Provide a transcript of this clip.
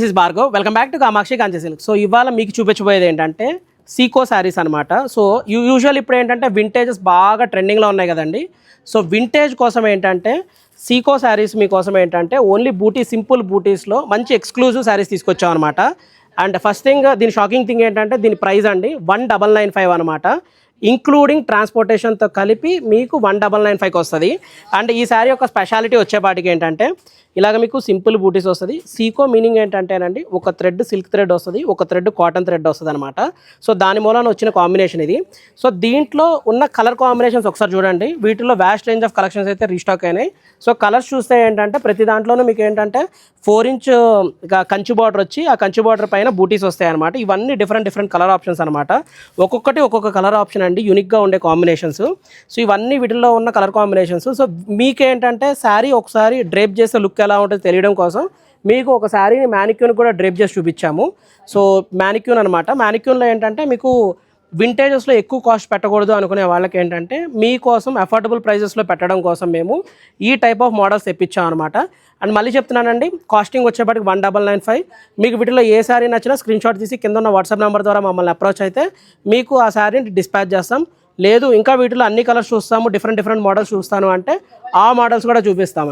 This is Bhargav. Welcome back to Kamakshi Kanchi silk. So ఇవాళ మీకు చూపించబోయేది ఏంటంటే సీకో శారీస్ అనమాట. సో యూజువల్ ఇప్పుడు ఏంటంటే వింటేజెస్ బాగా ట్రెండింగ్లో ఉన్నాయి కదండి. సో వింటేజ్ కోసం ఏంటంటే సీకో శారీస్ మీకోసం ఏంటంటే ఓన్లీ బూటీ, సింపుల్ బూటీస్లో మంచి ఎక్స్క్లూజివ్ శారీస్ తీసుకొచ్చాం అనమాట. అండ్ ఫస్ట్ థింగ్, దీని షాకింగ్ థింగ్ ఏంటంటే దీని ప్రైస్ అండి 1995 అనమాట. ఇంక్లూడింగ్ ట్రాన్స్పోర్టేషన్తో కలిపి మీకు 1995కి వస్తుంది. అండ్ ఈ శారీ యొక్క స్పెషాలిటీ వచ్చేపాటికి ఏంటంటే ఇలాగ మీకు సింపుల్ బూటీస్ వస్తుంది. సీకో మీనింగ్ ఏంటంటేనండి ఒక థ్రెడ్ సిల్క్ థ్రెడ్ వస్తుంది, ఒక థ్రెడ్ కాటన్ థ్రెడ్ వస్తుంది అనమాట. సో దాని మూలన వచ్చిన కాంబినేషన్ ఇది. సో దీంట్లో ఉన్న కలర్ కాంబినేషన్స్ ఒకసారి చూడండి. వీటిలో వ్యాస్ట్ రేంజ్ ఆఫ్ కలెక్షన్స్ అయితే రీస్టాక్ అయినాయి. సో కలర్స్ చూస్తే ఏంటంటే ప్రతి దాంట్లోనూ మీకు ఏంటంటే 4 ఇంచ్ కంచి బార్డర్ వచ్చి ఆ కంచి బార్డర్ పైన బూటీస్ వస్తాయి అనమాట. ఇవన్నీ డిఫరెంట్ కలర్ ఆప్షన్స్ అనమాట. ఒక్కొక్కటి ఒక్కొక్క కలర్ ఆప్షన్ అండి, యూనిక్గా ఉండే కాంబినేషన్స్. సో ఇవన్నీ వీటిల్లో ఉన్న కలర్ కాంబినేషన్స్. సో మీకేంటంటే శారీ ఒకసారి డ్రేప్ చేస్తే లుక్ ఎలా ఉంటుందో తెలియడం కోసం మీకు ఒక శారీని మ్యానిక్యూన్ కూడా డ్రేప్ చేసి చూపించాము. సో మ్యానిక్యూన్ అనమాట. మ్యానిక్యూన్లో ఏంటంటే మీకు వింటేజెస్లో ఎక్కువ కాస్ట్ పెట్టకూడదు అనుకునే వాళ్ళకి ఏంటంటే మీకోసం అఫోర్డబుల్ ప్రైజెస్లో పెట్టడం కోసం మేము ఈ టైప్ ఆఫ్ మోడల్స్ తెప్పించాం అనమాట. అండ్ మళ్ళీ చెప్తున్నానండి, కాస్టింగ్ వచ్చేప్పటికి 1995. మీకు వీటిలో ఏ శారీ నచ్చినా స్క్రీన్ షాట్ తీసి కింద ఉన్న వాట్సాప్ నెంబర్ ద్వారా మమ్మల్ని అప్రోచ్ అయితే మీకు ఆ శారీని డిస్పాచ్ చేస్తాం. లేదు ఇంకా వీటిలో అన్ని కలర్స్ చూస్తాము, డిఫరెంట్ మోడల్స్ చూస్తాను అంటే ఆ మోడల్స్ కూడా చూపిస్తామండి.